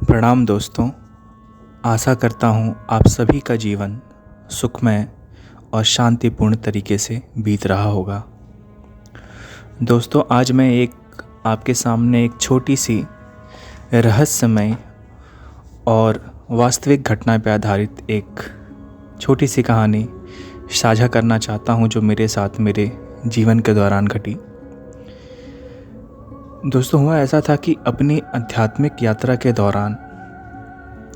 प्रणाम दोस्तों। आशा करता हूँ आप सभी का जीवन सुखमय और शांतिपूर्ण तरीके से बीत रहा होगा। दोस्तों, आज मैं आपके सामने एक छोटी सी रहस्यमय और वास्तविक घटना पर आधारित एक छोटी सी कहानी साझा करना चाहता हूँ जो मेरे साथ मेरे जीवन के दौरान घटी। दोस्तों, हुआ ऐसा था कि अपनी आध्यात्मिक यात्रा के दौरान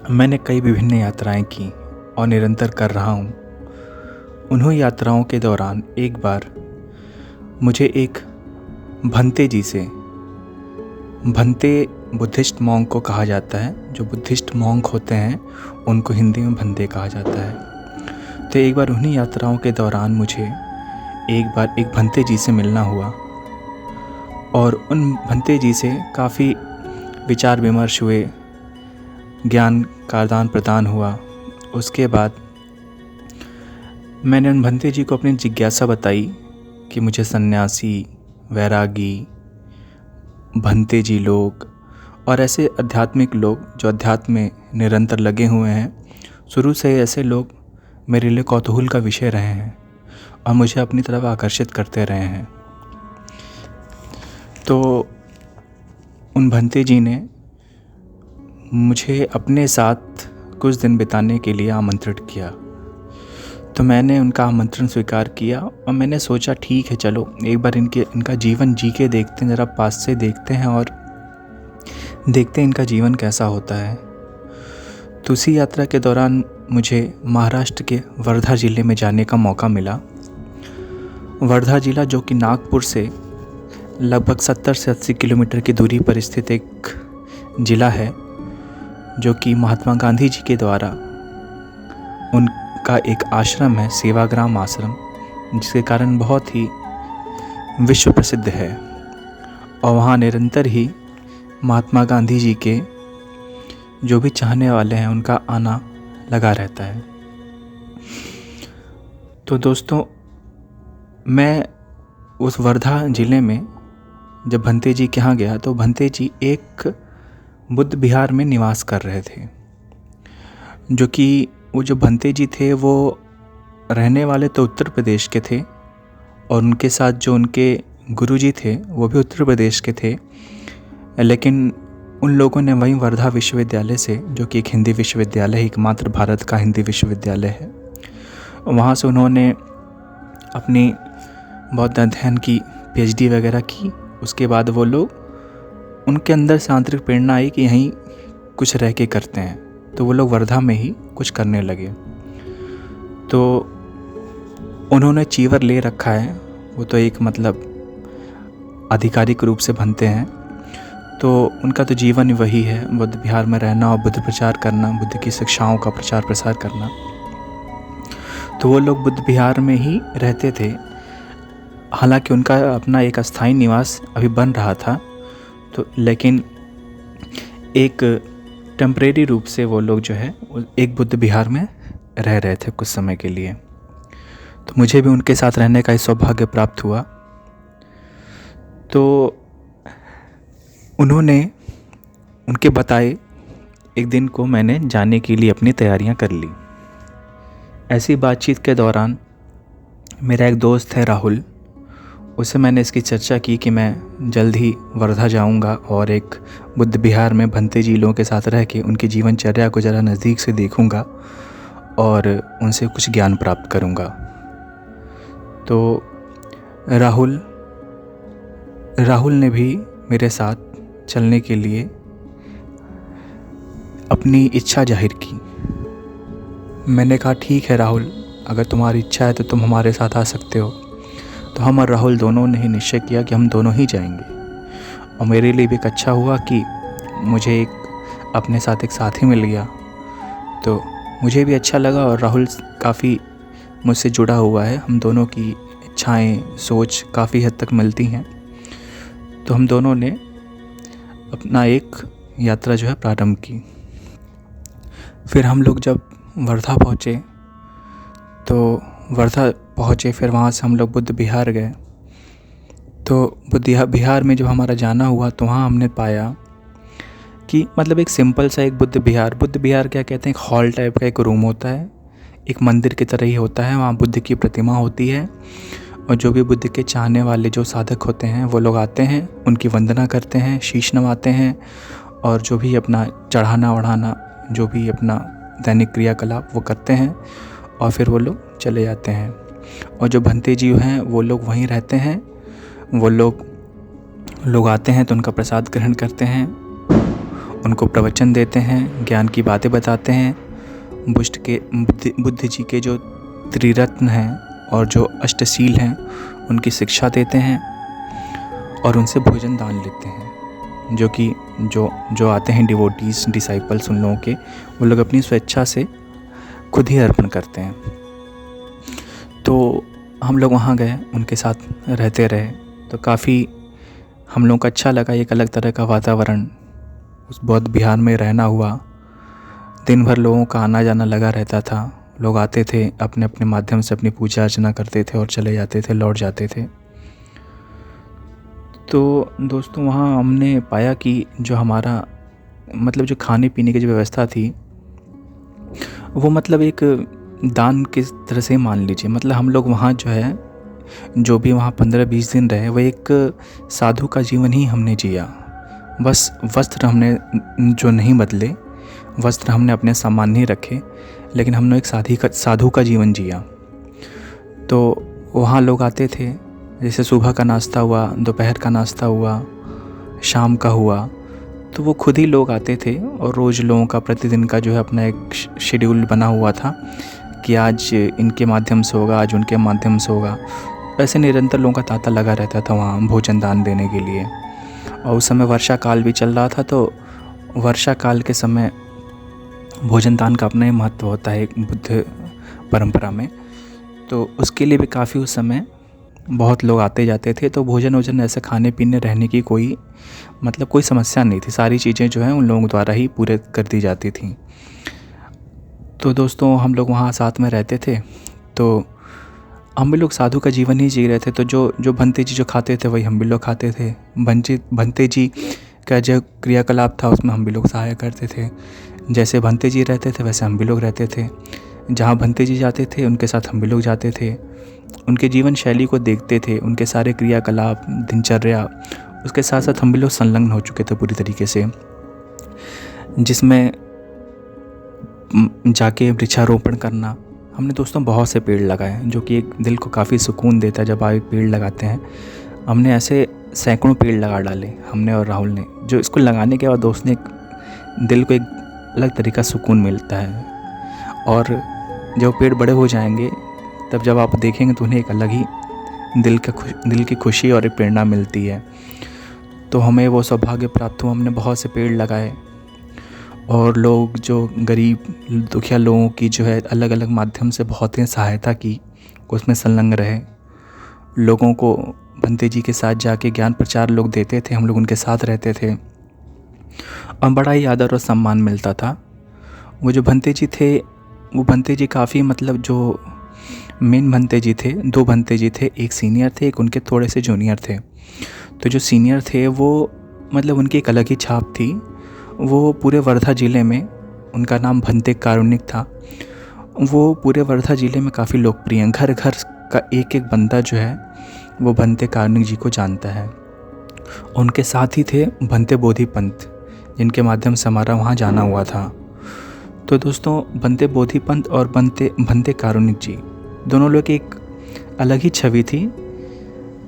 मैंने कई विभिन्न यात्राएं की और निरंतर कर रहा हूँ। उन्हीं यात्राओं के दौरान एक बार मुझे एक भंते जी से, भंते बुद्धिस्ट मॉन्क को कहा जाता है, जो बुद्धिस्ट मॉन्क होते हैं उनको हिंदी में भंते कहा जाता है। तो एक बार उन्हीं यात्राओं के दौरान मुझे एक भंते जी से मिलना हुआ और उन भंते जी से काफ़ी विचार विमर्श हुए, ज्ञान का आदान प्रदान हुआ। उसके बाद मैंने उन भंते जी को अपनी जिज्ञासा बताई कि मुझे सन्यासी, वैरागी, भंते जी लोग और ऐसे आध्यात्मिक लोग जो अध्यात्म में निरंतर लगे हुए हैं, शुरू से ही ऐसे लोग मेरे लिए कौतूहल का विषय रहे हैं और मुझे अपनी तरफ आकर्षित करते रहे हैं। तो उन भंते जी ने मुझे अपने साथ कुछ दिन बिताने के लिए आमंत्रित किया। तो मैंने उनका आमंत्रण स्वीकार किया और मैंने सोचा ठीक है, चलो एक बार इनका जीवन जी के देखते हैं, ज़रा पास से देखते हैं और देखते हैं इनका जीवन कैसा होता है। तो उसी यात्रा के दौरान मुझे महाराष्ट्र के वर्धा ज़िले में जाने का मौका मिला। वर्धा ज़िला जो कि नागपुर से लगभग 70 से 80 किलोमीटर की दूरी पर स्थित एक ज़िला है, जो कि महात्मा गांधी जी के द्वारा उनका एक आश्रम है, सेवाग्राम आश्रम, जिसके कारण बहुत ही विश्व प्रसिद्ध है और वहाँ निरंतर ही महात्मा गांधी जी के जो भी चाहने वाले हैं उनका आना लगा रहता है। तो दोस्तों, मैं उस वर्धा ज़िले में जब भंते जी के यहाँ गया तो भंते जी एक बुद्ध विहार में निवास कर रहे थे, जो कि वो जो भंते जी थे वो रहने वाले तो उत्तर प्रदेश के थे और उनके साथ जो उनके गुरुजी थे वो भी उत्तर प्रदेश के थे, लेकिन उन लोगों ने वहीं वर्धा विश्वविद्यालय से, जो कि एक हिंदी विश्वविद्यालय है, एकमात्र भारत का हिंदी विश्वविद्यालय है, वहाँ से उन्होंने अपनी बौद्ध अध्ययन की PhD वगैरह की। उसके बाद वो लोग, उनके अंदर से आंतरिक प्रेरणा आई कि यहीं कुछ रह के करते हैं, तो वो लोग वर्धा में ही कुछ करने लगे। तो उन्होंने चीवर ले रखा है, वो तो एक आधिकारिक रूप से भंते हैं, तो उनका तो जीवन वही है, बुद्ध विहार में रहना और बुद्ध प्रचार करना, बुद्ध की शिक्षाओं का प्रचार प्रसार करना। तो वो लोग बुद्ध विहार में ही रहते थे। हालांकि उनका अपना एक अस्थायी निवास अभी बन रहा था, तो लेकिन एक टेम्परेरी रूप से वो लोग जो है एक बुद्ध विहार में रह रहे थे कुछ समय के लिए। तो मुझे भी उनके साथ रहने का सौभाग्य प्राप्त हुआ। तो उन्होंने उनके बताए एक दिन को मैंने जाने के लिए अपनी तैयारियां कर ली। ऐसी बातचीत के दौरान मेरा एक दोस्त है राहुल, उससे मैंने इसकी चर्चा की कि मैं जल्द ही वर्धा जाऊंगा और एक बुद्ध विहार में भंते जी लोगों के साथ रह के उनकी जीवनचर्या को ज़रा नज़दीक से देखूंगा और उनसे कुछ ज्ञान प्राप्त करूंगा। तो राहुल ने भी मेरे साथ चलने के लिए अपनी इच्छा जाहिर की। मैंने कहा ठीक है राहुल, अगर तुम्हारी इच्छा है तो तुम हमारे साथ आ सकते हो। तो हम और राहुल दोनों ने ही निश्चय किया कि हम दोनों ही जाएंगे। और मेरे लिए भी एक अच्छा हुआ कि मुझे अपने साथ एक साथी मिल गया, तो मुझे भी अच्छा लगा और राहुल काफ़ी मुझसे जुड़ा हुआ है। हम दोनों की इच्छाएं, सोच काफ़ी हद तक मिलती हैं। तो हम दोनों ने अपना एक यात्रा जो है प्रारंभ की। फिर हम लोग जब वर्धा पहुँचे फिर वहाँ से हम लोग बुद्ध विहार गए। तो बुद्ध विहार में जब हमारा जाना हुआ तो वहाँ हमने पाया कि मतलब एक सिंपल सा एक बुद्ध विहार क्या कहते हैं, एक हॉल टाइप का एक रूम होता है, एक मंदिर की तरह ही होता है। वहाँ बुद्ध की प्रतिमा होती है और जो भी बुद्ध के चाहने वाले जो साधक होते हैं वो लोग आते हैं, उनकी वंदना करते हैं, शीश नवाते हैं और जो भी अपना चढ़ाना वढ़ाना, जो भी अपना दैनिक क्रियाकलाप वो करते हैं और फिर वो लोग चले जाते हैं। और जो भंते जी हैं वो लोग वहीं रहते हैं। वो लोग आते हैं तो उनका प्रसाद ग्रहण करते हैं, उनको प्रवचन देते हैं, ज्ञान की बातें बताते हैं, बुद्ध जी के जो त्रिरत्न हैं और जो अष्टशील हैं उनकी शिक्षा देते हैं और उनसे भोजन दान लेते हैं। जो कि जो आते हैं डिवोटीज डिसाइपल्स उन लोगों के, वो लोग अपनी स्वेच्छा से खुद ही अर्पण करते हैं। तो हम लोग वहाँ गए, उनके साथ रहते रहे, तो काफ़ी हम लोगों को अच्छा लगा। एक अलग तरह का वातावरण उस बौद्ध विहार में रहना हुआ। दिन भर लोगों का आना जाना लगा रहता था। लोग आते थे, अपने अपने माध्यम से अपनी पूजा अर्चना करते थे और चले जाते थे, लौट जाते थे। तो दोस्तों वहाँ हमने पाया कि जो हमारा मतलब जो खाने पीने की जो व्यवस्था थी वो मतलब एक दान की तरह से मान लीजिए। मतलब हम लोग वहाँ जो है, जो भी वहाँ 15-20 दिन रहे, वो एक साधु का जीवन ही हमने जिया। बस वस्त्र हमने जो नहीं बदले, वस्त्र हमने अपने सामान नहीं रखे, लेकिन हमने एक साधु का जीवन जिया। तो वहाँ लोग आते थे, जैसे सुबह का नाश्ता हुआ, दोपहर का नाश्ता हुआ, शाम का हुआ, तो वो खुद ही लोग आते थे और रोज़ लोगों का प्रतिदिन का जो है अपना एक शेड्यूल बना हुआ था कि आज इनके माध्यम से होगा, आज उनके माध्यम से होगा। ऐसे निरंतर लोगों का तांता लगा रहता था वहाँ भोजन दान देने के लिए। और उस समय वर्षा काल भी चल रहा था, तो वर्षा काल के समय भोजन दान का अपना ही महत्व होता है बुद्ध परंपरा में। तो उसके लिए भी काफ़ी उस समय बहुत लोग आते जाते थे। तो भोजन ऐसे खाने पीने रहने की कोई समस्या नहीं थी। सारी चीज़ें जो हैं उन लोगों द्वारा ही पूरे कर दी जाती थी। तो दोस्तों हम लोग वहाँ साथ में रहते थे, तो हम भी लोग साधु का जीवन ही जी रहे थे। तो जो भंते जी जो खाते थे वही हम भी लोग खाते थे। भंते जी का जो क्रियाकलाप था उसमें हम भी लोग सहाय करते थे। जैसे भंते जी रहते थे वैसे हम भी लोग रहते थे। जहाँ भंते जी जाते थे उनके साथ हम भी लोग जाते थे। उनके जीवन शैली को देखते थे, उनके सारे क्रियाकलाप, दिनचर्या, उसके साथ साथ हम भी लोग संलग्न हो चुके थे पूरी तरीके से। जिसमें जाके वृक्षारोपण करना, हमने दोस्तों बहुत से पेड़ लगाए, जो कि एक दिल को काफ़ी सुकून देता है जब आप पेड़ लगाते हैं। हमने ऐसे सैकड़ों पेड़ लगा डाले, हमने और राहुल ने। जो इसको लगाने के बाद दोस्त ने दिल को एक अलग तरीका सुकून मिलता है। और जब पेड़ बड़े हो जाएंगे तब जब आप देखेंगे तो उन्हें एक अलग ही दिल की खुशी और एक प्रेरणा मिलती है। तो हमें वो सौभाग्य प्राप्त हुआ, हमने बहुत से पेड़ लगाए और लोग जो गरीब दुखिया लोगों की जो है अलग अलग माध्यम से बहुत ही सहायता की, उसमें संलग्न रहे। लोगों को भंते जी के साथ जाके ज्ञान प्रचार लोग देते थे, हम लोग उनके साथ रहते थे और बड़ा ही आदर और सम्मान मिलता था। वो जो भंते जी थे, वो भंते जी काफ़ी जो मेन भंते जी थे, 2 भंते जी थे, एक सीनियर थे, एक उनके थोड़े से जूनियर थे। तो जो सीनियर थे वो उनकी एक अलग ही छाप थी। वो पूरे वर्धा ज़िले में, उनका नाम भंते कारुणिक था, वो पूरे वर्धा ज़िले में काफ़ी लोकप्रिय हैं। घर घर का एक एक बंदा जो है वो भंते कारुणिक जी को जानता है। उनके साथ ही थे भंते बोधि पंथ, जिनके माध्यम से हमारा वहाँ जाना हुआ था। तो दोस्तों भंते बोधि पंथ और भंते कारुणिक जी दोनों लोग की एक अलग ही छवि थी।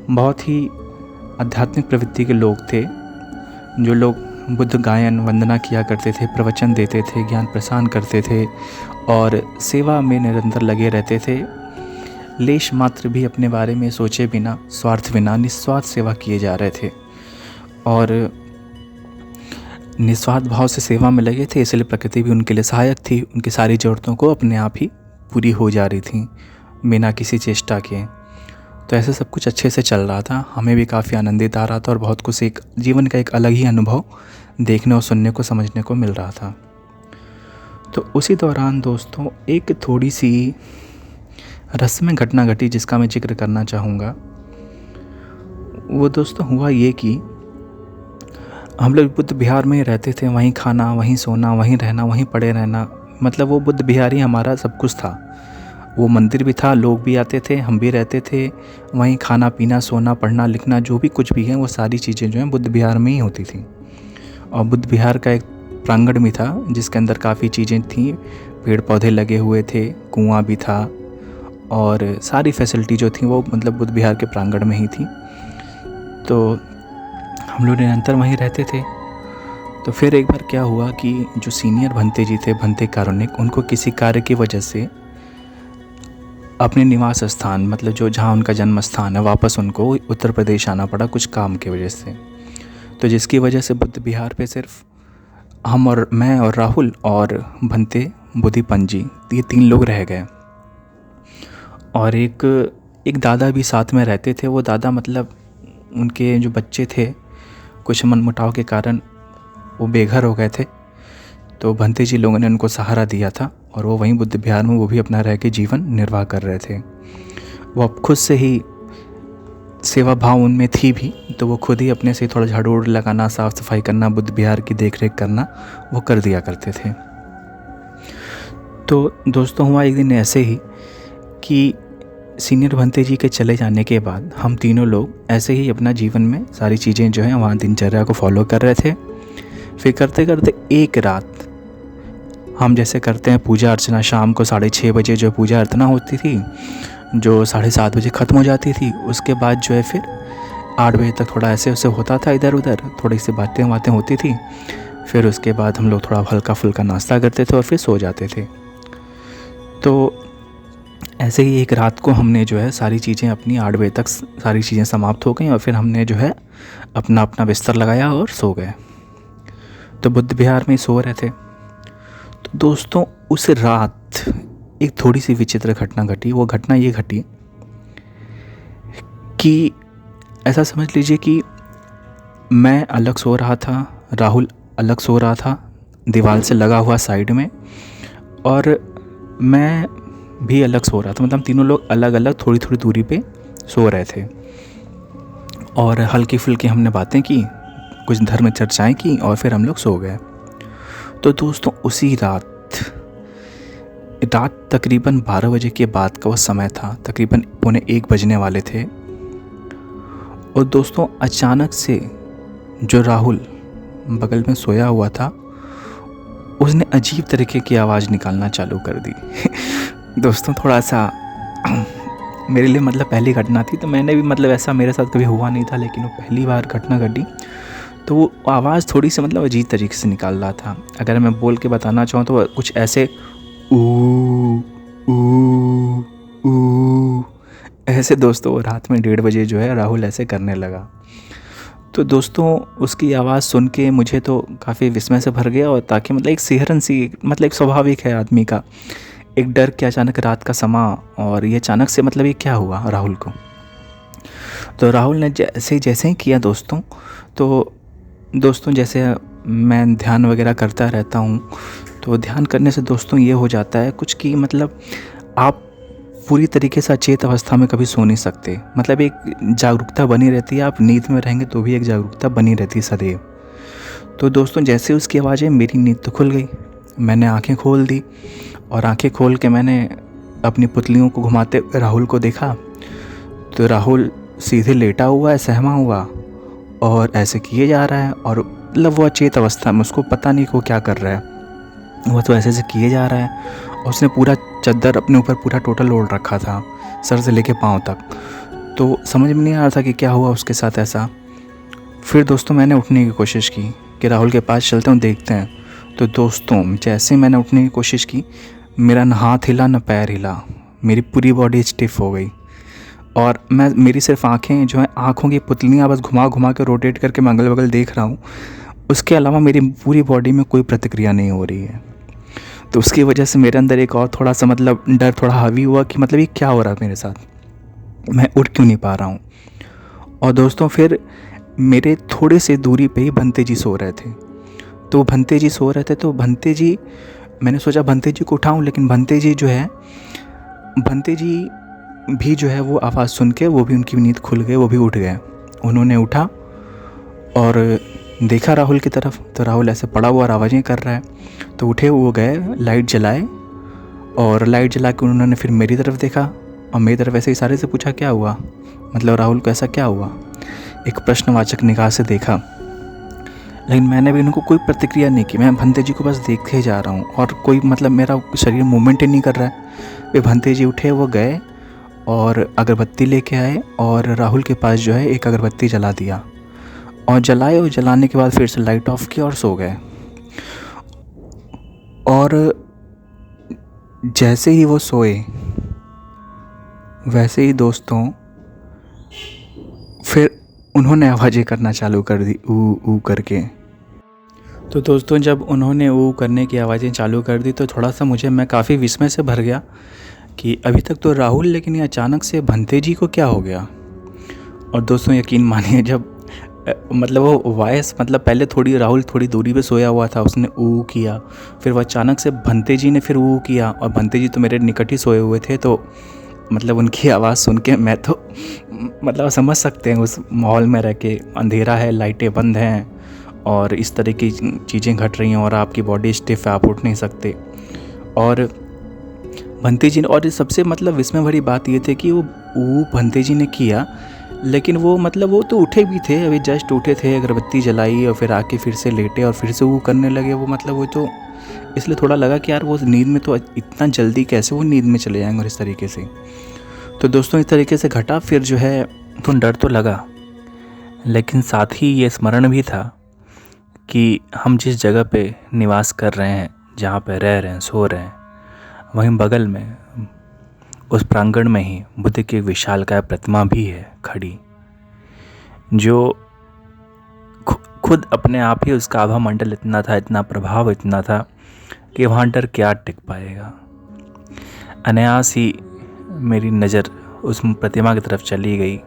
बहुत ही आध्यात्मिक प्रवृत्ति के लोग थे, जो लोग बुद्ध गायन वंदना किया करते थे, प्रवचन देते थे, ज्ञान प्रसार करते थे और सेवा में निरंतर लगे रहते थे। लेश मात्र भी अपने बारे में सोचे बिना, स्वार्थ बिना निस्वार्थ सेवा किए जा रहे थे और निस्वार्थ भाव से सेवा में लगे थे। इसलिए प्रकृति भी उनके लिए सहायक थी। उनकी सारी ज़रूरतों को अपने आप ही पूरी हो जा रही थी बिना किसी चेष्टा के। तो ऐसे सब कुछ अच्छे से चल रहा था। हमें भी काफ़ी आनंदित आ रहा था और बहुत कुछ एक जीवन का एक अलग ही अनुभव देखने और सुनने को, समझने को मिल रहा था। तो उसी दौरान दोस्तों एक थोड़ी सी रस्म घटना घटी जिसका मैं जिक्र करना चाहूँगा। वो दोस्तों हुआ ये कि हम लोग बुद्ध विहार में ही रहते थे, वहीं खाना, वहीं सोना, वहीं रहना, वहीं पड़े रहना, मतलब वो बुद्ध विहार ही हमारा सब कुछ था। वो मंदिर भी था, लोग भी आते थे, हम भी रहते थे वहीं, खाना पीना, सोना, पढ़ना लिखना, जो भी कुछ भी है वो सारी चीज़ें जो हैं बुद्ध विहार में ही होती थी। और बुद्ध विहार का एक प्रांगण भी था जिसके अंदर काफ़ी चीज़ें थी, पेड़ पौधे लगे हुए थे, कुआं भी था, और सारी फैसिलिटी जो थी वो मतलब बुद्ध विहार के प्रांगण में ही थी। तो हम लोग निरंतर वहीं रहते थे। तो फिर एक बार क्या हुआ कि जो सीनियर भंते जी थे, भंते कारुणिक, उनको किसी कार्य की वजह से अपने निवास स्थान, मतलब जो जहाँ उनका जन्म स्थान है, वापस उनको उत्तर प्रदेश आना पड़ा कुछ काम की वजह से। तो जिसकी वजह से बुद्ध विहार पे सिर्फ हम और मैं और राहुल और भंते बुद्धिपंत जी, ये 3 लोग रह गए। और एक दादा भी साथ में रहते थे। वो दादा मतलब उनके जो बच्चे थे कुछ मनमुटाव के कारण वो बेघर हो गए थे। तो भंते जी लोगों ने उनको सहारा दिया था और वो वहीं बुद्ध विहार में वो भी अपना रह के जीवन निर्वाह कर रहे थे। वो अब खुद से ही सेवा भाव उनमें थी भी, तो वो खुद ही अपने से थोड़ा झाड़ू उड़ लगाना, साफ़ सफाई करना, बुद्ध विहार की देख रेख करना वो कर दिया करते थे। तो दोस्तों हुआ एक दिन ऐसे ही कि सीनियर भंते जी के चले जाने के बाद हम तीनों लोग ऐसे ही अपना जीवन में सारी चीज़ें जो हैं वहाँ दिनचर्या को फॉलो कर रहे थे। फिर करते करते एक रात हम जैसे करते हैं पूजा अर्चना, शाम को 6:30 बजे जो पूजा अर्चना होती थी, जो 7:30 बजे ख़त्म हो जाती थी, उसके बाद जो है फिर 8 बजे तक थोड़ा ऐसे वैसे होता था, इधर उधर थोड़ी सी बातें होती थी। फिर उसके बाद हम लोग थोड़ा हल्का फुल्का नाश्ता करते थे और फिर सो जाते थे। तो ऐसे ही एक रात को हमने जो है सारी चीज़ें अपनी 8 बजे तक सारी चीज़ें समाप्त हो गई और फिर हमने जो है अपना अपना बिस्तर लगाया और सो गए। तो बुद्ध विहार में सो रहे थे। तो दोस्तों उस रात एक थोड़ी सी विचित्र घटना घटी। वो घटना ये घटी कि ऐसा समझ लीजिए कि मैं अलग सो रहा था, राहुल अलग सो रहा था दीवार से लगा हुआ साइड में, और मैं भी अलग सो रहा था। मतलब हम तीनों लोग अलग अलग थोड़ी थोड़ी दूरी पे सो रहे थे और हल्की फुल्की हमने बातें की, कुछ धर्म चर्चाएं की और फिर हम लोग सो गए। तो दोस्तों उसी रात तकरीबन 12 बजे के बाद का वो समय था, तकरीबन 1:45 बजने वाले थे। और दोस्तों अचानक से जो राहुल बगल में सोया हुआ था उसने अजीब तरीके की आवाज़ निकालना चालू कर दी। दोस्तों थोड़ा सा मेरे लिए मतलब पहली घटना थी, तो मैंने भी मतलब ऐसा मेरे साथ कभी हुआ नहीं था, लेकिन वो पहली बार घटना घटी। तो वो आवाज़ थोड़ी सी मतलब अजीब तरीके से निकाल रहा था। अगर मैं बोल के बताना चाहूँ तो कुछ ऐसे ऊ ऊ ऊ ऐसे दोस्तों रात में 1:30 बजे जो है राहुल ऐसे करने लगा। तो दोस्तों उसकी आवाज़ सुन के मुझे तो काफ़ी विस्मय से भर गया, और ताकि मतलब एक सिहरन सी, मतलब एक स्वाभाविक है आदमी का एक डर कि अचानक रात का समा और ये अचानक से मतलब ये क्या हुआ राहुल को। तो राहुल ने जैसे ही किया दोस्तों जैसे मैं ध्यान वगैरह करता रहता हूँ, तो ध्यान करने से दोस्तों ये हो जाता है कुछ कि मतलब आप पूरी तरीके से अचेत अवस्था में कभी सो नहीं सकते। मतलब एक जागरूकता बनी रहती है, आप नींद में रहेंगे तो भी एक जागरूकता बनी रहती है सदैव। तो दोस्तों जैसे उसकी आवाज़ है मेरी नींद तो खुल गई, मैंने आंखें खोल दी और आंखें खोल के मैंने अपनी पुतलियों को घुमाते हुए राहुल को देखा। तो राहुल सीधे लेटा हुआ है, सहमा हुआ, और ऐसे किए जा रहा है, और मतलब वो अचेत अवस्था में, उसको पता नहीं वो क्या कर रहा है, वो तो ऐसे किए जा रहा है। और उसने पूरा चद्दर अपने ऊपर पूरा टोटल ओढ़ रखा था, सर से लेके पाँव तक। तो समझ में नहीं आ रहा था कि क्या हुआ उसके साथ ऐसा। फिर दोस्तों मैंने उठने की कोशिश की कि राहुल के पास चलते हैं देखते हैं। तो दोस्तों जैसे मैंने उठने की कोशिश की, मेरा न हाथ हिला न पैर हिला, मेरी पूरी बॉडी स्टिफ हो गई, और मेरी सिर्फ आँखें जो हैं, आँखों की पुतलियाँ बस घुमा घुमा के रोटेट करके मैं अगल बगल देख रहा हूँ। उसके अलावा मेरी पूरी बॉडी में कोई प्रतिक्रिया नहीं हो रही है। तो उसकी वजह से मेरे अंदर एक और थोड़ा सा मतलब डर थोड़ा हावी हुआ कि मतलब ये क्या हो रहा है मेरे साथ, मैं उठ क्यों नहीं पा रहा हूँ। और दोस्तों फिर मेरे थोड़े से दूरी पे ही भंते जी सो रहे थे। तो भंते जी सो रहे थे, तो भंते जी, मैंने सोचा भंते जी को उठाऊं, लेकिन भंते जी भी जो है वो आवाज़ सुन के वो भी, उनकी नींद खुल गई, वो भी उठ गए। उन्होंने उठा और देखा राहुल की तरफ तो राहुल ऐसे पड़ा हुआ और आवाज़ें कर रहा है। तो उठे वो गए, लाइट जलाए, और लाइट जला के उन्होंने फिर मेरी तरफ देखा और मेरी तरफ ऐसे इशारे से पूछा क्या हुआ, मतलब राहुल को ऐसा क्या हुआ, एक प्रश्नवाचक निगाह से देखा। लेकिन मैंने भी उनको कोई प्रतिक्रिया नहीं की। मैं भंते जी को बस देखे जा रहा हूँ और कोई मतलब मेरा शरीर मूवमेंट ही नहीं कर रहा है। वे भंते जी उठे, वो गए और अगरबत्ती लेके आए और राहुल के पास जो है एक अगरबत्ती जला दिया और जलाए, और जलाने के बाद फिर से लाइट ऑफ की और सो गए। और जैसे ही वो सोए वैसे ही दोस्तों फिर उन्होंने आवाज़ें करना चालू कर दी, ऊ ऊ करके। तो दोस्तों जब उन्होंने ऊ करने की आवाज़ें चालू कर दी तो थोड़ा सा मैं काफ़ी विस्मय से भर गया कि अभी तक तो राहुल, लेकिन ये अचानक से भंते जी को क्या हो गया। और दोस्तों यकीन मानिए, जब मतलब वो वॉइस, मतलब पहले राहुल थोड़ी दूरी पे सोया हुआ था, उसने ऊ किया, फिर वो अचानक से भंते जी ने फिर ऊ किया, और भंते जी तो मेरे निकट ही सोए हुए थे। तो मतलब उनकी आवाज़ सुन के मैं तो मतलब समझ सकते हैं उस माहौल में रह के, अंधेरा है, लाइटें बंद हैं और इस तरह की चीज़ें घट रही हैं और आपकी बॉडी स्टिफ है, आप उठ नहीं सकते। और भंते जी ने, और सबसे मतलब विस्मय भरी बात ये थी कि वो भंते जी ने किया, लेकिन वो मतलब वो तो उठे भी थे, अभी जस्ट उठे थे, अगरबत्ती जलाई और फिर आके फिर से लेटे और फिर से वो करने लगे। वो मतलब वो तो इसलिए थोड़ा लगा कि यार वो नींद में तो इतना जल्दी कैसे वो नींद में चले जाएंगे और इस तरीके से। तो दोस्तों इस तरीके से घटा। फिर जो है तो डर तो लगा, लेकिन साथ ही ये स्मरण भी था कि हम जिस जगह पे निवास कर रहे हैं, जहाँ पे रह रहे हैं, सो रहे हैं, वहीं बगल में उस प्रांगण में ही बुद्ध की एक विशालकाय प्रतिमा भी है खड़ी, जो खुद अपने आप ही उसका आभा मंडल इतना था, इतना प्रभाव इतना था कि वहाँ डर क्या टिक पाएगा। अनायास ही मेरी नज़र उस प्रतिमा की तरफ चली गई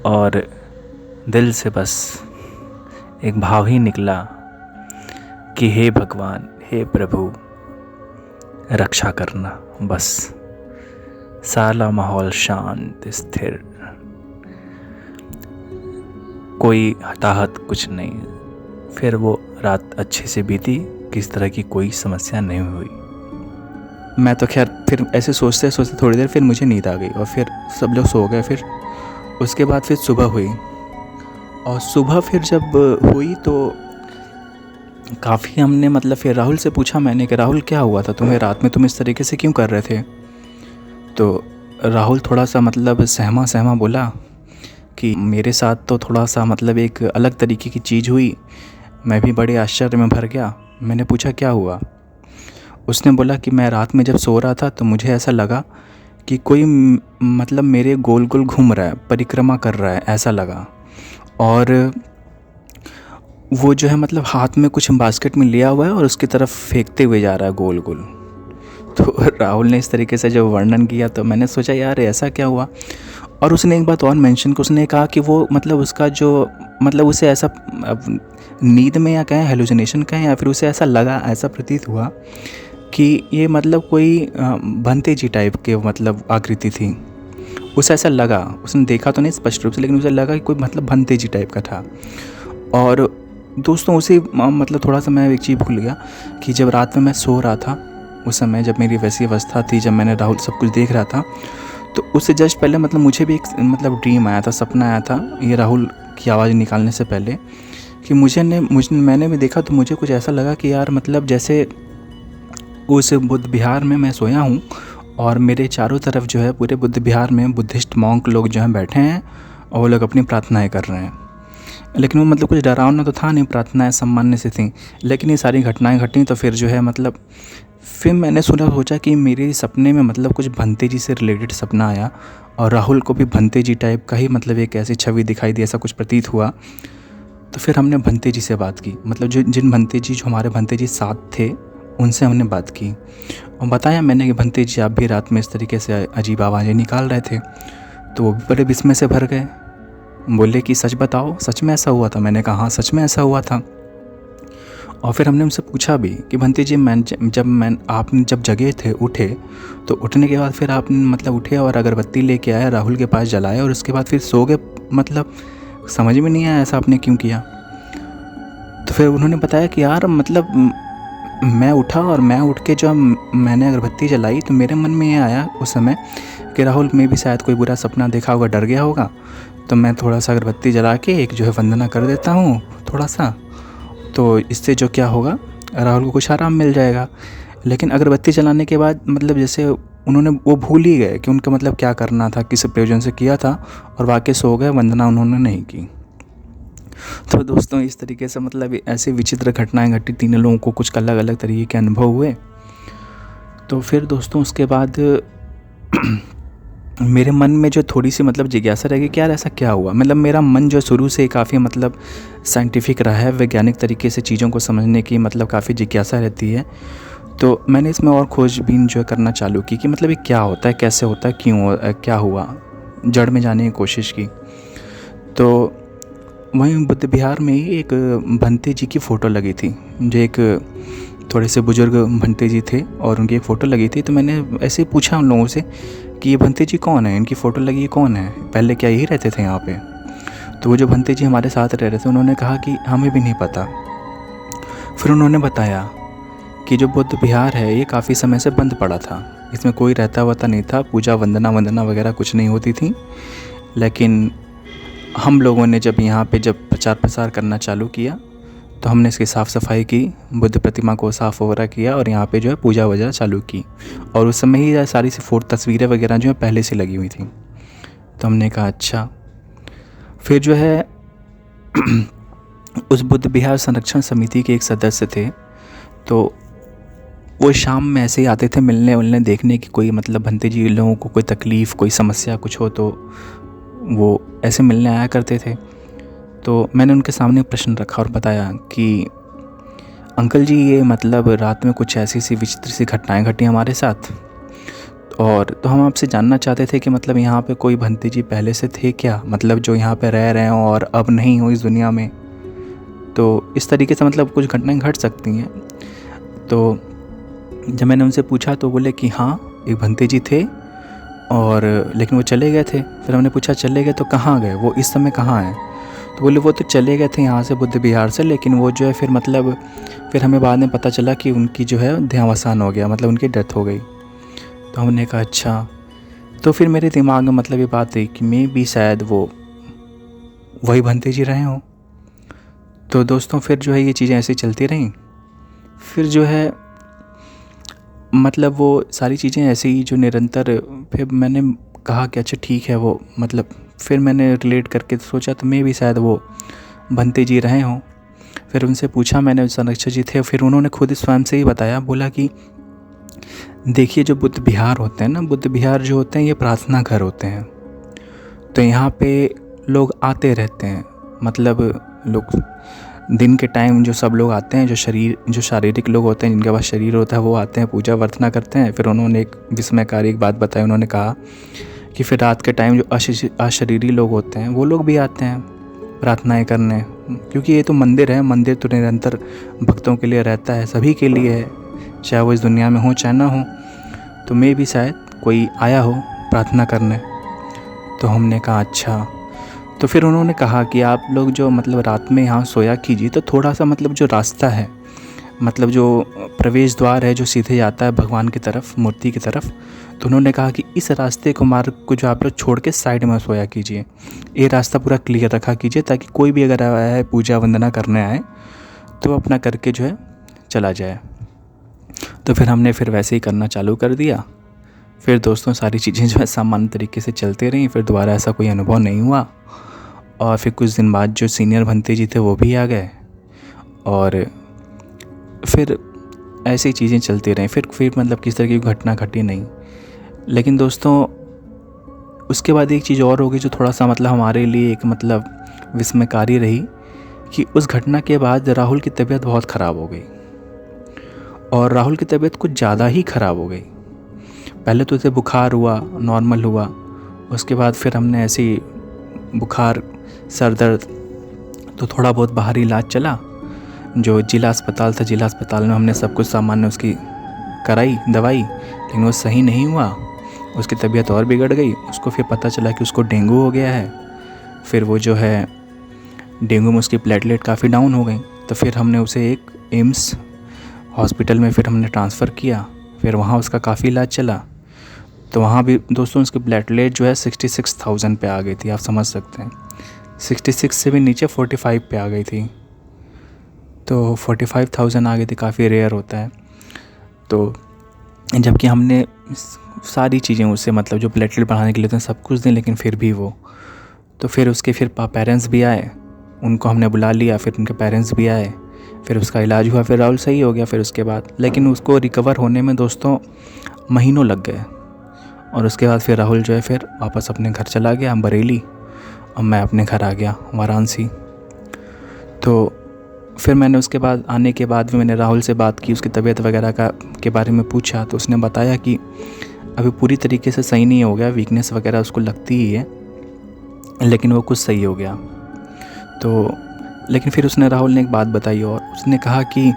और दिल से बस एक भाव ही निकला कि हे भगवान, हे प्रभु, रक्षा करना। बस सारा माहौल शांत स्थिर, कोई हताहत कुछ नहीं। फिर वो रात अच्छे से बीती, किस तरह की कोई समस्या नहीं हुई। मैं तो खैर फिर ऐसे सोचते सोचते थोड़ी देर फिर मुझे नींद आ गई और फिर सब लोग सो गए। फिर उसके बाद फिर सुबह हुई, और सुबह फिर जब हुई तो काफ़ी हमने मतलब फिर राहुल से पूछा मैंने कि राहुल क्या हुआ था तुम्हें, रात में तुम इस तरीके से क्यों कर रहे थे। तो राहुल थोड़ा सा मतलब सहमा बोला कि मेरे साथ तो थोड़ा सा मतलब एक अलग तरीके की चीज़ हुई। मैं भी बड़े आश्चर्य में भर गया। मैंने पूछा क्या हुआ। उसने बोला कि मैं रात में जब सो रहा था तो मुझे ऐसा लगा कि कोई मतलब मेरे गोल गोल घूम रहा है, परिक्रमा कर रहा है, ऐसा लगा। और वो जो है मतलब हाथ में कुछ बास्केट में लिया हुआ है और उसकी तरफ फेंकते हुए जा रहा है गोल गोल। तो राहुल ने इस तरीके से जब वर्णन किया तो मैंने सोचा यार ऐसा क्या हुआ। और उसने एक बात और मेंशन की, उसने कहा कि वो मतलब उसका जो मतलब उसे ऐसा नींद में या कहें हेलुसिनेशन कहें या फिर उसे ऐसा लगा, ऐसा प्रतीत हुआ कि ये मतलब कोई भंते जी टाइप के मतलब आकृति थी। उसे ऐसा लगा, उसने देखा तो नहीं स्पष्ट रूप से, लेकिन उसे लगा कि कोई मतलब भंते जी टाइप का था। और दोस्तों उसे मतलब थोड़ा सा मैं एक चीज़ भूल गया कि जब रात में मैं सो रहा था उस समय, जब मेरी वैसी अवस्था थी, जब मैंने राहुल सब कुछ देख रहा था, तो उससे जस्ट पहले मतलब मुझे भी एक मतलब ड्रीम आया था, सपना आया था ये राहुल की आवाज़ निकालने से पहले, कि मैंने भी देखा तो मुझे कुछ ऐसा लगा कि यार मतलब जैसे उस बुद्ध विहार में मैं सोया हूँ और मेरे चारों तरफ जो है पूरे बुद्ध विहार में बुद्धिस्ट मॉन्क लोग जो हैं बैठे हैं और वो लोग अपनी प्रार्थनाएं कर रहे हैं। लेकिन वो मतलब कुछ डरावना तो था नहीं, प्रार्थनाएं सामान्य से थी। लेकिन ये सारी घटनाएं घटी तो फिर जो है मतलब फिर मैंने सोचा कि मेरे सपने में मतलब कुछ भंते जी से रिलेटेड सपना आया और राहुल को भी भंते जी टाइप का ही मतलब एक ऐसी छवि दिखाई दी, ऐसा कुछ प्रतीत हुआ। तो फिर हमने भंते जी से बात की, मतलब जिन भंते जी जो हमारे भंते जी साथ थे उनसे हमने बात की और बताया मैंने कि भंते जी आप भी रात में इस तरीके से अजीब आवाज़ें निकाल रहे थे। तो वो भी बड़े विस्मय से भर गए, बोले कि सच बताओ, सच में ऐसा हुआ था। मैंने कहा हाँ सच में ऐसा हुआ था। और फिर हमने उनसे पूछा भी कि भंते जी आपने जब जगे थे, उठे, तो उठने के बाद फिर आपने मतलब उठे और अगरबत्ती लेके आए, राहुल के पास जलाए और उसके बाद फिर सो गए, मतलब समझ में नहीं आया ऐसा आपने क्यों किया। तो फिर उन्होंने बताया कि यार मतलब मैं उठा और मैं उठ के जब मैंने अगरबत्ती जलाई तो मेरे मन में ये आया उस समय कि राहुल में भी शायद कोई बुरा सपना देखा होगा, डर गया होगा, तो मैं थोड़ा सा अगरबत्ती जला के एक जो है वंदना कर देता हूँ थोड़ा सा, तो इससे जो क्या होगा राहुल को कुछ आराम मिल जाएगा। लेकिन अगरबत्ती जलाने के बाद मतलब जैसे उन्होंने वो भूल ही गए कि उनका मतलब क्या करना था, किस प्रयोजन से किया था, और वाकई सो गए, वंदना उन्होंने नहीं की। तो दोस्तों इस तरीके से मतलब ऐसी विचित्र घटनाएं घटी, तीनों लोगों को कुछ अलग अलग तरीके के अनुभव हुए। तो फिर दोस्तों उसके बाद मेरे मन में जो थोड़ी सी मतलब जिज्ञासा रह गई कि यार ऐसा क्या हुआ। मतलब मेरा मन जो शुरू से काफ़ी मतलब साइंटिफिक रहा है, वैज्ञानिक तरीके से चीज़ों को समझने की मतलब काफ़ी जिज्ञासा रहती है। तो मैंने इसमें और खोजबीन जो करना चालू की कि मतलब ये क्या होता है, कैसे होता है, क्यों, क्या हुआ, जड़ में जाने की कोशिश की। तो वहीं बुद्ध विहार में ही एक भंते जी की फ़ोटो लगी थी, जो एक थोड़े से बुजुर्ग भंते जी थे और उनकी एक फ़ोटो लगी थी। तो मैंने ऐसे ही पूछा उन लोगों से कि ये भंते जी कौन है, इनकी फ़ोटो लगी है कौन है, पहले क्या यही रहते थे यहाँ पे। तो वो जो भंते जी हमारे साथ रह रहे थे उन्होंने कहा कि हमें भी नहीं पता। फिर उन्होंने बताया कि जो बुद्ध विहार है ये काफ़ी समय से बंद पड़ा था, इसमें कोई रहता वता नहीं था, पूजा वंदना वगैरह कुछ नहीं होती थी। लेकिन हम लोगों ने जब यहाँ पे जब प्रचार प्रसार करना चालू किया तो हमने इसकी साफ़ सफाई की, बुद्ध प्रतिमा को साफ़ वगैरह किया और यहाँ पे जो है पूजा वगैरह चालू की। और उस समय ही सारी सी तस्वीरें वगैरह जो है पहले से लगी हुई थी। तो हमने कहा अच्छा। फिर जो है उस बुद्ध विहार संरक्षण समिति के एक सदस्य थे, तो वो शाम में ऐसे ही आते थे मिलने उलने, देखने की कोई मतलब भंते जी लोगों को कोई तकलीफ़, कोई समस्या कुछ हो तो वो ऐसे मिलने आया करते थे। तो मैंने उनके सामने प्रश्न रखा और बताया कि अंकल जी ये मतलब रात में कुछ ऐसी सी विचित्र सी घटनाएं घटी हमारे साथ, और तो हम आपसे जानना चाहते थे कि मतलब यहाँ पे कोई भंते जी पहले से थे क्या, मतलब जो यहाँ पे रह रहे हों और अब नहीं हो इस दुनिया में। तो इस तरीके से मतलब कुछ घटनाएं घट सकती हैं। तो जब मैंने उनसे पूछा तो बोले कि हाँ एक भंते जी थे और लेकिन वो चले गए थे। फिर हमने पूछा चले गए तो कहाँ गए, वो इस समय कहाँ हैं। तो बोले वो तो चले गए थे यहाँ से बुद्ध विहार से, लेकिन वो जो है फिर मतलब फिर हमें बाद में पता चला कि उनकी जो है देहावसान हो गया, मतलब उनकी डेथ हो गई। तो हमने कहा अच्छा। तो फिर मेरे दिमाग में मतलब ये बात आई कि मैं भी शायद वो वही भंते जी रहे हों। तो दोस्तों फिर जो है ये चीज़ें ऐसे चलती रहीं। फिर जो है मतलब वो सारी चीज़ें ऐसे ही जो निरंतर, फिर मैंने कहा कि अच्छा ठीक है वो मतलब फिर मैंने रिलेट करके सोचा तो मैं भी शायद वो भंते जी रहे हों। फिर उनसे पूछा मैंने, संरक्षक जी थे, फिर उन्होंने खुद स्वयं से ही बताया, बोला कि देखिए जो बुद्ध विहार होते हैं ना, बुद्ध विहार जो होते हैं ये प्रार्थना घर होते हैं। तो यहाँ पे लोग आते रहते हैं, मतलब लोग दिन के टाइम जो सब लोग आते हैं, जो शारीरिक लोग होते हैं जिनके पास शरीर होता है वो आते हैं, पूजा वर्तना करते हैं। फिर उन्होंने एक विस्मयकारी एक बात बताई, उन्होंने कहा कि फिर रात के टाइम जो अशरीरी लोग होते हैं वो लोग भी आते हैं प्रार्थनाएं करने, क्योंकि ये तो मंदिर है, मंदिर तो निरंतर भक्तों के लिए रहता है, सभी के लिए है, चाहे वो इस दुनिया में हो चाहे ना हो। तो मैं भी शायद कोई आया हो प्रार्थना करने। तो हमने कहा अच्छा। तो फिर उन्होंने कहा कि आप लोग जो मतलब रात में यहाँ सोया कीजिए, तो थोड़ा सा मतलब जो रास्ता है, मतलब जो प्रवेश द्वार है जो सीधे जाता है भगवान की तरफ, मूर्ति की तरफ, तो उन्होंने कहा कि इस रास्ते को मार्ग को जो आप लोग छोड़ के साइड में सोया कीजिए, ये रास्ता पूरा क्लियर रखा कीजिए, ताकि कोई भी अगर आया है पूजा वंदना करने आए तो अपना करके जो है चला जाए। तो फिर हमने फिर वैसे ही करना चालू कर दिया। फिर दोस्तों सारी चीज़ें जो है सामान्य तरीके से चलती रहीं, फिर दोबारा ऐसा कोई अनुभव नहीं हुआ। और फिर कुछ दिन बाद जो सीनियर भंते जी थे वो भी आ गए और फिर ऐसी चीज़ें चलती रहीं। फिर मतलब किस तरह की घटना घटी नहीं। लेकिन दोस्तों उसके बाद एक चीज़ और होगी जो थोड़ा सा मतलब हमारे लिए एक मतलब विस्मयकारी रही, कि उस घटना के बाद राहुल की तबीयत बहुत ख़राब हो गई। और राहुल की तबीयत कुछ ज़्यादा ही ख़राब हो गई। पहले तो उसे बुखार हुआ, नॉर्मल हुआ, उसके बाद फिर हमने ऐसे ही बुखार, सर दर्द, तो थोड़ा बहुत बाहरी इलाज चला। जो जिला अस्पताल था, जिला अस्पताल में हमने सब कुछ सामान्य उसकी कराई दवाई, लेकिन वो सही नहीं हुआ, उसकी तबीयत और बिगड़ गई। उसको फिर पता चला कि उसको डेंगू हो गया है। फिर वो जो है डेंगू में उसकी प्लेटलेट काफ़ी डाउन हो गई। तो फिर हमने उसे एक एम्स हॉस्पिटल में फिर हमने ट्रांसफ़र किया। फिर वहाँ उसका काफ़ी इलाज चला। तो वहाँ भी दोस्तों उसकी प्लेटलेट जो है 66,000 पे आ गई थी, आप समझ सकते हैं। 66 से भी नीचे 45 पे आ गई थी। तो 45,000 आ गई थी, काफ़ी रेयर होता है। तो जबकि हमने सारी चीज़ें उससे मतलब जो प्लेटलेट बढ़ाने के लिए थे सब कुछ दी, लेकिन फिर भी वो, तो फिर उसके फिर पेरेंट्स भी आए, उनको हमने बुला लिया, फिर उनके पेरेंट्स भी आए, फिर उसका इलाज हुआ, फिर राहुल सही हो गया फिर उसके बाद। लेकिन उसको रिकवर होने में दोस्तों महीनों लग गए। और उसके बाद फिर राहुल जो है फिर वापस अपने घर चला गया बरेली, और मैं अपने घर आ गया वाराणसी। तो फिर मैंने उसके बाद आने के बाद भी मैंने राहुल से बात की, उसकी तबीयत वगैरह के बारे में पूछा। तो उसने बताया कि अभी पूरी तरीके से सही नहीं हो गया, वीकनेस वगैरह उसको लगती ही है, लेकिन वो कुछ सही हो गया। तो लेकिन फिर उसने राहुल ने एक बात बताई, और उसने कहा कि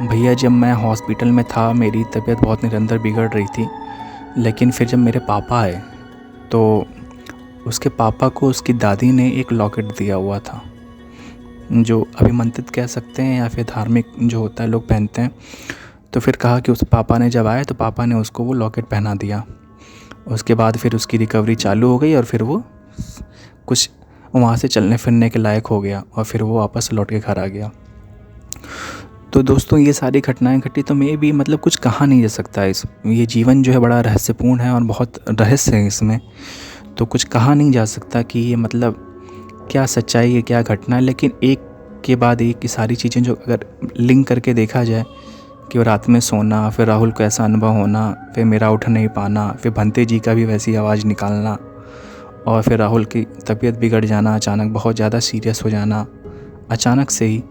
भैया जब मैं हॉस्पिटल में था मेरी तबीयत बहुत निरंतर बिगड़ रही थी, लेकिन फिर जब मेरे पापा आए तो उसके पापा को उसकी दादी ने एक लॉकेट दिया हुआ था, जो अभिमंत्रित कह सकते हैं या फिर धार्मिक जो होता है लोग पहनते हैं। तो फिर कहा कि उस पापा ने जब आए तो पापा ने उसको वो लॉकेट पहना दिया। उसके बाद फिर उसकी रिकवरी चालू हो गई, और फिर वो कुछ वहाँ से चलने फिरने के लायक हो गया, और फिर वो वापस लौट के घर आ गया। तो दोस्तों ये सारी घटनाएं घटी, तो मैं भी मतलब कुछ कहा नहीं जा सकता ये जीवन जो है बड़ा रहस्यपूर्ण है और बहुत रहस्य है इसमें। तो कुछ कहा नहीं जा सकता कि ये मतलब क्या सच्चाई है क्या घटना है। लेकिन एक के बाद एक की सारी चीज़ें जो अगर लिंक करके देखा जाए कि वो रात में सोना, फिर राहुल को ऐसा अनुभव होना, फिर मेरा उठ नहीं पाना, फिर भंते जी का भी वैसी आवाज़ निकालना, और फिर राहुल की तबीयत बिगड़ जाना, अचानक बहुत ज़्यादा सीरियस हो जाना अचानक से ही।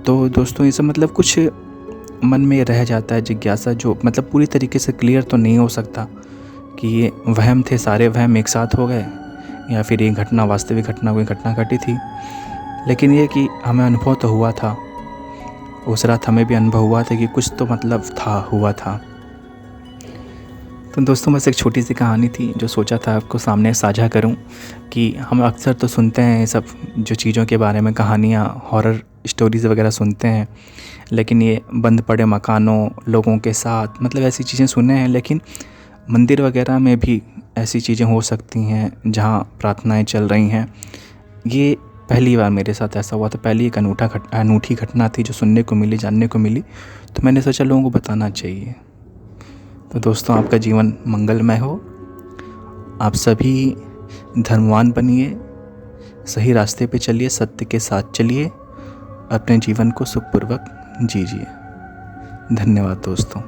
तो दोस्तों ये सब मतलब कुछ मन में रह जाता है जिज्ञासा, जो मतलब पूरी तरीके से क्लियर तो नहीं हो सकता कि ये वहम थे, सारे वहम एक साथ हो गए, या फिर ये घटना वास्तविक घटना कोई घटना घटी थी। लेकिन ये कि हमें अनुभव तो हुआ था, उस रात हमें भी अनुभव हुआ था कि कुछ तो मतलब हुआ था। तो दोस्तों बस एक छोटी सी कहानी थी जो सोचा था आपको सामने साझा करूं, कि हम अक्सर तो सुनते हैं सब जो चीज़ों के बारे में, कहानियाँ, हॉरर स्टोरीज़ वगैरह सुनते हैं, लेकिन ये बंद पड़े मकानों, लोगों के साथ मतलब ऐसी चीज़ें सुने हैं। लेकिन मंदिर वगैरह में भी ऐसी चीज़ें हो सकती हैं जहाँ प्रार्थनाएं चल रही हैं। ये पहली बार मेरे साथ ऐसा हुआ था, पहली एक अनूठी घटना थी जो सुनने को मिली, जानने को मिली, तो मैंने सोचा लोगों को बताना चाहिए। तो दोस्तों आपका जीवन मंगलमय हो, आप सभी धर्मवान बनिए, सही रास्ते पे चलिए, सत्य के साथ चलिए, अपने जीवन को सुखपूर्वक जीजिए। धन्यवाद दोस्तों।